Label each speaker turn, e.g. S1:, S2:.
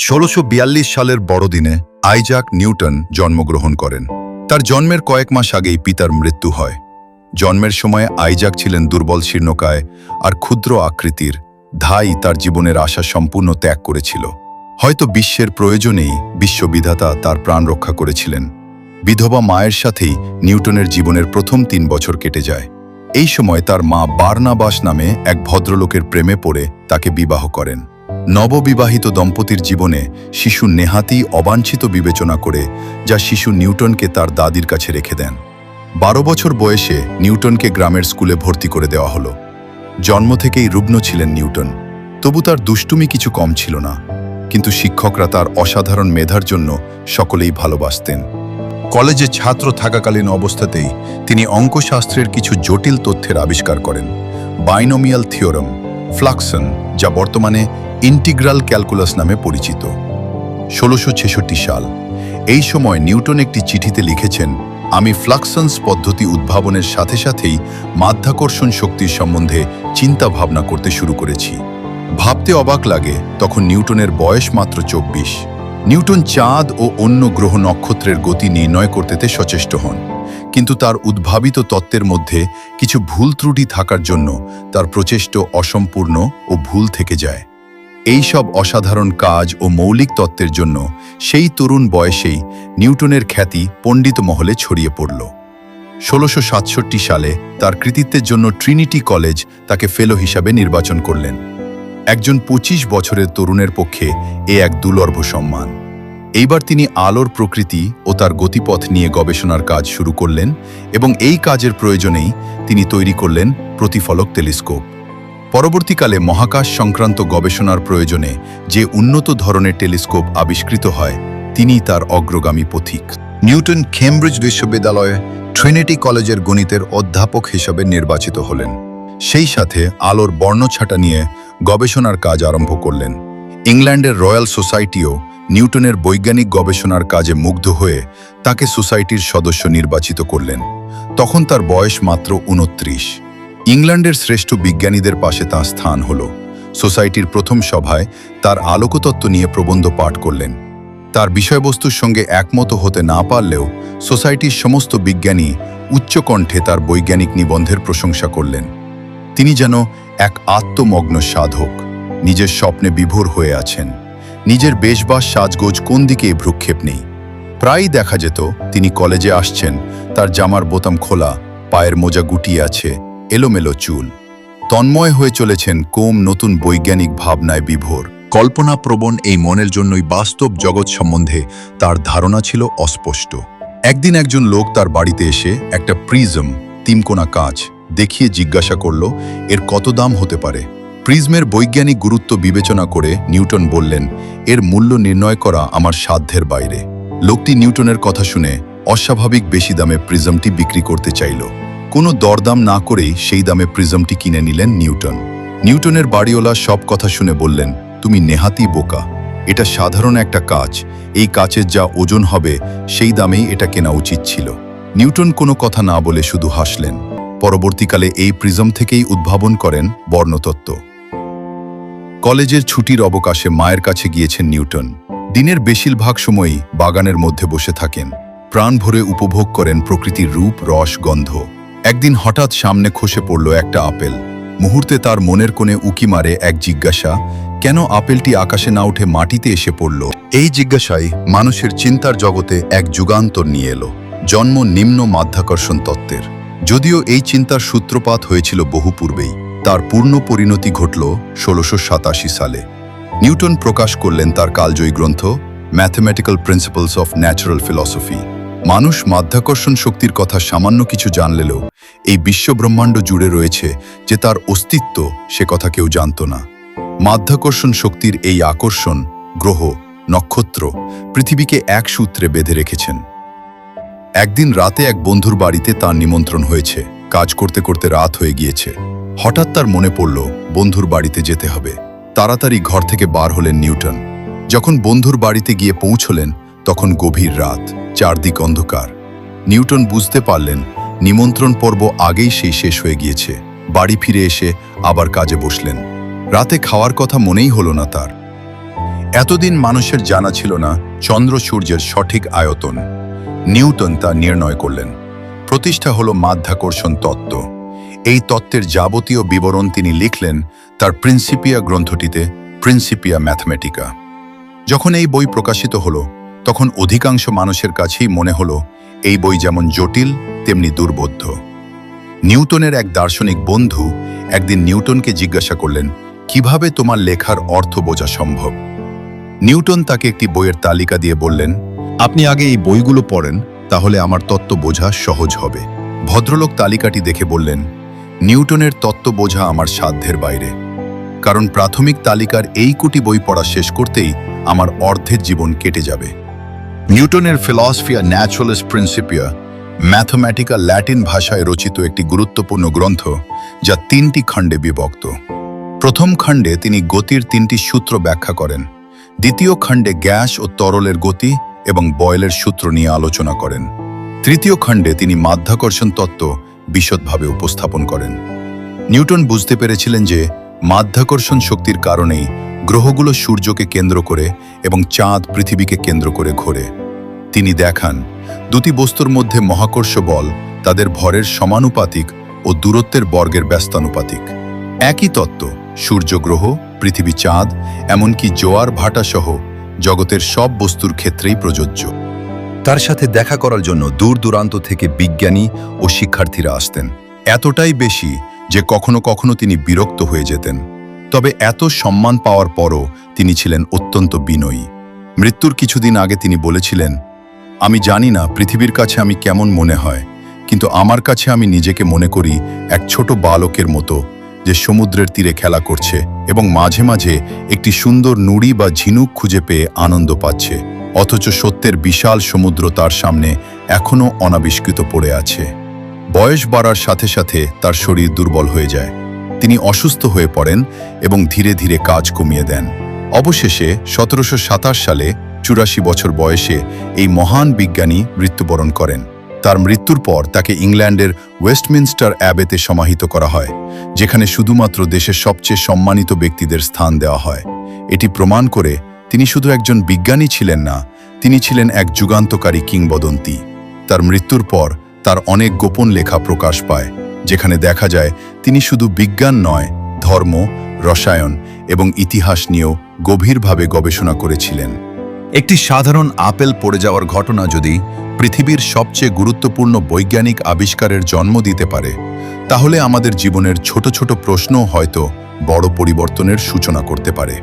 S1: 1642 সালের বড়দিনে Isaac Newton জন্মগ্রহণ করেন। তার জন্মের কয়েক মাস আগেই পিতার মৃত্যু হয়। জন্মের সময় আইজাক ছিলেন দুর্বল শীর্ণকায় আর ক্ষুদ্র আকৃতির। ধাই তার জীবনের আশা সম্পূর্ণ ত্যাগ করেছিল। হয়তো বিশ্বের প্রয়োজনেই বিশ্ববিধাতা তার প্রাণ রক্ষা করেছিলেন। বিধবা মায়ের সাথেই নিউটনের জীবনের প্রথম 3 বছর কেটে যায়। এই সময় তার মা বার্নাবাস নামে এক ভদ্রলোকের প্রেমে পড়ে তাকে বিবাহ করেন। নববিবাহিত দম্পতির জীবনে শিশু নেহাতি অবাঞ্ছিত বিবেচনা করে যা শিশু নিউটনকে তার দাদির কাছে রেখে দেন। 12 বছর বয়সে নিউটনকে গ্রামের স্কুলে ভর্তি করে দেওয়া হলো। জন্ম থেকেই রুগ্ন ছিলেন নিউটন, তবু তার দুষ্টুমি কিছু কম ছিল না। কিন্তু শিক্ষকরা তার অসাধারণ মেধার জন্য সকলেই ভালোবাসতেন। কলেজে ছাত্র থাকাকালীন অবস্থাতেই তিনি অঙ্কশাস্ত্রের কিছু জটিল তথ্যের আবিষ্কার করেন। বাইনোমিয়াল থিওরাম, ফ্লাকশন, যা বর্তমানে ইন্টিগ্রাল ক্যালকুলাস নামে পরিচিত। 1666 সাল। এই সময় নিউটন একটি চিঠিতে লিখেছেন, আমি ফ্লাকশনস পদ্ধতি উদ্ভাবনের সাথে সাথেই মাধ্যাকর্ষণ শক্তির সম্বন্ধে চিন্তা ভাবনা করতে শুরু করেছি। ভাবতে অবাক লাগে, তখন নিউটনের বয়স মাত্র 24। নিউটন চাঁদ ও অন্য গ্রহ নক্ষত্রের গতি নির্ণয় করতে সচেষ্ট হন, কিন্তু তার উদ্ভাবিত তত্ত্বের মধ্যে কিছু ভুল ত্রুটি থাকার জন্য তার প্রচেষ্টা অসম্পূর্ণ ও ভুল থেকে যায়। এই সব অসাধারণ কাজ ও মৌলিক তত্ত্বের জন্য সেই তরুণ বয়সেই নিউটনের খ্যাতি পণ্ডিত মহলে ছড়িয়ে পড়ল। 1667 সালে তার কৃতিত্বের জন্য ট্রিনিটি কলেজ তাকে ফেলো হিসাবে নির্বাচন করলেন। একজন 25 বছরের তরুণের পক্ষে এ এক দুর্লভ সম্মান। এইবার তিনি আলোর প্রকৃতি ও তার গতিপথ নিয়ে গবেষণার কাজ শুরু করলেন এবং এই কাজের প্রয়োজনেই তিনি তৈরি করলেন প্রতিফলক টেলিস্কোপ। পরবর্তীকালে মহাকাশ সংক্রান্ত গবেষণার প্রয়োজনে যে উন্নত ধরনের টেলিস্কোপ আবিষ্কৃত হয়, তিনিই তার অগ্রগামী পথিক। নিউটন কেমব্রিজ বিশ্ববিদ্যালয়ে ট্রিনিটি কলেজের গণিতের অধ্যাপক হিসেবে নির্বাচিত হলেন। সেই সাথে আলোর বর্ণছাটা নিয়ে গবেষণার কাজ আরম্ভ করলেন। ইংল্যান্ডের রয়্যাল সোসাইটিও নিউটনের বৈজ্ঞানিক গবেষণার কাজে মুগ্ধ হয়ে তাকে সোসাইটির সদস্য নির্বাচিত করলেন। তখন তার বয়স মাত্র 29। ইংল্যান্ডের শ্রেষ্ঠ বিজ্ঞানীদের পাশে তাঁর স্থান হল। সোসাইটির প্রথম সভায় তার আলোকতত্ত্ব নিয়ে প্রবন্ধ পাঠ করলেন। তার বিষয়বস্তুর সঙ্গে একমত হতে না পারলেও সোসাইটির সমস্ত বিজ্ঞানী উচ্চকণ্ঠে তার বৈজ্ঞানিক নিবন্ধের প্রশংসা করলেন। তিনি যেন এক আত্মমগ্ন সাধক, নিজের স্বপ্নে বিভোর হয়ে আছেন। নিজের বেশবাস সাজগোজ কোন দিকে ভ্রুক্ষেপ নেই। প্রায়ই দেখা যেত তিনি কলেজে আসছেন, তার জামার বোতাম খোলা, পায়ের মোজা গুটিয়ে আছে, এলোমেলো চুল। তন্ময় হয়ে চলেছেন নতুন বৈজ্ঞানিক ভাবনায় বিভোর। কল্পনাপ্রবণ এই মনের জন্যই বাস্তব জগৎ সম্বন্ধে তার ধারণা ছিল অস্পষ্ট। একদিন একজন লোক তার বাড়িতে এসে একটা প্রিজম, তিনকোনা কাঁচ দেখিয়ে জিজ্ঞাসা করল, এর কত দাম হতে পারে? প্রিজমের বৈজ্ঞানিক গুরুত্ব বিবেচনা করে নিউটন বললেন, এর মূল্য নির্ণয় করা আমার সাধ্যের বাইরে। লোকটি নিউটনের কথা শুনে অস্বাভাবিক বেশি দামে প্রিজমটি বিক্রি করতে চাইল। কোনো দরদাম না করেই সেই দামে প্রিজমটি কিনে নিলেন নিউটন। নিউটনের বাড়িওয়ালা সব কথা শুনে বললেন, তুমি নেহাতি বোকা, এটা সাধারণ একটা কাঁচ, এই কাচের যা ওজন হবে সেই দামেই এটা কেনা উচিত ছিল। নিউটন কোনো কথা না বলে শুধু হাসলেন। পরবর্তীকালে এই প্রিজম থেকেই উদ্ভাবন করেন বর্ণতত্ত্ব। কলেজের ছুটির অবকাশে মায়ের কাছে গিয়েছেন নিউটন। দিনের বেশিরভাগ সময়ই বাগানের মধ্যে বসে থাকেন, প্রাণ ভরে উপভোগ করেন প্রকৃতির রূপ, রস, গন্ধ। একদিন হঠাৎ সামনে খসে পড়ল একটা আপেল। মুহূর্তে তার মনের কোণে উকি মারে এক জিজ্ঞাসা, কেন আপেলটি আকাশে না উঠে মাটিতে এসে পড়ল? এই জিজ্ঞাসাই মানুষের চিন্তার জগতে এক যুগান্তর নিয়ে এলো, জন্ম নিম্ন মাধ্যাকর্ষণ তত্ত্বের। যদিও এই চিন্তার সূত্রপাত হয়েছিল বহু পূর্বেই, তার পূর্ণ পরিণতি ঘটল 1687 সালে। নিউটন প্রকাশ করলেন তার কালজয়ী গ্রন্থ mathematical principles of natural philosophy. মানুষ মাধ্যাকর্ষণ শক্তির কথা সামান্য কিছু জানলেও এই বিশ্বব্রহ্মাণ্ড জুড়ে রয়েছে যে তার অস্তিত্ব, সে কথা কেউ জানত না। মাধ্যাকর্ষণ শক্তির এই আকর্ষণ গ্রহ, নক্ষত্র, পৃথিবীকে এক সূত্রে বেঁধে রেখেছেন। একদিন রাতে এক বন্ধুর বাড়িতে তার নিমন্ত্রণ হয়েছে। কাজ করতে করতে রাত হয়ে গিয়েছে। হঠাৎ তার মনে পড়ল বন্ধুর বাড়িতে যেতে হবে। তাড়াতাড়ি ঘর থেকে বার হলেন নিউটন। যখন বন্ধুর বাড়িতে গিয়ে পৌঁছলেন তখন গভীর রাত, চারদিক অন্ধকার। নিউটন বুঝতে পারলেন নিমন্ত্রণ পর্ব আগেই সেই শেষ হয়ে গিয়েছে। বাড়ি ফিরে এসে আবার কাজে বসলেন। রাতে খাওয়ার কথা মনেই হলো না তার। এতদিন মানুষের জানা ছিল না চন্দ্র সূর্যের সঠিক আয়তন। নিউটন তা নির্ণয় করলেন। প্রতিষ্ঠা হলো মাধ্যাকর্ষণ তত্ত্ব। এই তত্ত্বের যাবতীয় বিবরণ তিনি লিখলেন তার প্রিন্সিপিয়া গ্রন্থটিতে, প্রিন্সিপিয়া ম্যাথমেটিকা। যখন এই বই প্রকাশিত হলো তখন অধিকাংশ মানুষের কাছেই মনে হলো এই বই যেমন জটিল তেমনি দুর্বোধ্য। নিউটনের এক দার্শনিক বন্ধু একদিন নিউটনকে জিজ্ঞাসা করলেন, কিভাবে তোমার লেখার অর্থ বোঝা সম্ভব? নিউটন তাকে একটি বইয়ের তালিকা দিয়ে বললেন, আপনি আগে এই বইগুলো পড়েন, তাহলে আমার তত্ত্ব বোঝা সহজ হবে। ভদ্রলোক তালিকাটি দেখে বললেন, নিউটনের তত্ত্ব বোঝা আমার সাধ্যের বাইরে, কারণ প্রাথমিক তালিকার এই কোটি বই পড়া শেষ করতেই আমার অর্ধের জীবন কেটে যাবে। নিউটনের ফিলসফিয়া ন্যাচুরালিস প্রিন্সিপিয়া ম্যাথমেটিকা ল্যাটিন ভাষায় রচিত একটি গুরুত্বপূর্ণ গ্রন্থ, যা 3টি খণ্ডে বিভক্ত। প্রথম খণ্ডে তিনি গতির 3টি সূত্র ব্যাখ্যা করেন। দ্বিতীয় খণ্ডে গ্যাস ও তরলের গতি এবং বয়েলের সূত্র নিয়ে আলোচনা করেন। তৃতীয় খণ্ডে তিনি মাধ্যাকর্ষণ তত্ত্ব বিশদভাবে উপস্থাপন করেন। নিউটন বুঝতে পেরেছিলেন যে মাধ্যাকর্ষণ শক্তির কারণেই গ্রহগুলো সূর্যকে কেন্দ্র করে এবং চাঁদ পৃথিবীকে কেন্দ্র করে ঘোরে। তিনি দেখান, দুটি বস্তুর মধ্যে মহাকর্ষ বল তাদের ভরের সমানুপাতিক ও দূরত্বের বর্গের ব্যস্তানুপাতিক। একই তত্ত্ব সূর্য, গ্রহ, পৃথিবী, চাঁদ, এমনকি জোয়ার ভাটা সহ জগতের সব বস্তুর ক্ষেত্রেই প্রযোজ্য। তার সাথে দেখা করার জন্য দূর দূরান্ত থেকে বিজ্ঞানী ও শিক্ষার্থীরা আসতেন, এতটাই বেশি যে কখনো কখনো তিনি বিরক্ত হয়ে যেতেন। তবে এত সম্মান পাওয়ার পরও তিনি ছিলেন অত্যন্ত বিনয়ী। মৃত্যুর কিছুদিন আগে তিনি বলেছিলেন, আমি জানি না পৃথিবীর কাছে আমি কেমন মনে হয়, কিন্তু আমার কাছে আমি নিজেকে মনে করি এক ছোট বালকের মতো, যে সমুদ্রের তীরে খেলা করছে এবং মাঝে মাঝে একটি সুন্দর নুড়ি বা ঝিনুক খুঁজে পেয়ে আনন্দ পাচ্ছে, অথচ সত্যের বিশাল সমুদ্র তার সামনে এখনও অনাবিষ্কৃত পড়ে আছে। বয়স বাড়ার সাথে সাথে তার শরীর দুর্বল হয়ে যায়। তিনি অসুস্থ হয়ে পড়েন এবং ধীরে ধীরে কাজ কমিয়ে দেন। অবশেষে 1727 সালে 84 বছর বয়সে এই মহান বিজ্ঞানী মৃত্যুবরণ করেন। তার মৃত্যুর পর তাকে ইংল্যান্ডের ওয়েস্টমিনস্টার অ্যাবেতে সমাহিত করা হয়, যেখানে শুধুমাত্র দেশের সবচেয়ে সম্মানিত ব্যক্তিদের স্থান দেওয়া হয়। এটি প্রমাণ করে তিনি শুধু একজন বিজ্ঞানী ছিলেন না, তিনি ছিলেন এক যুগান্তকারী কিংবদন্তি। তার মৃত্যুর পর তার অনেক গোপন লেখা প্রকাশ পায়, যেখানে দেখা যায় তিনি শুধু বিজ্ঞান নয়, ধর্ম, রসায়ন এবং ইতিহাস নিয়েও গভীরভাবে গবেষণা করেছিলেন। একটি সাধারণ আপেল পড়ে যাওয়ার ঘটনা যদি পৃথিবীর সবচেয়ে গুরুত্বপূর্ণ বৈজ্ঞানিক আবিষ্কারের জন্ম দিতে পারে, তাহলে আমাদের জীবনের ছোট ছোট প্রশ্নও হয়তো বড় পরিবর্তনের সূচনা করতে পারে।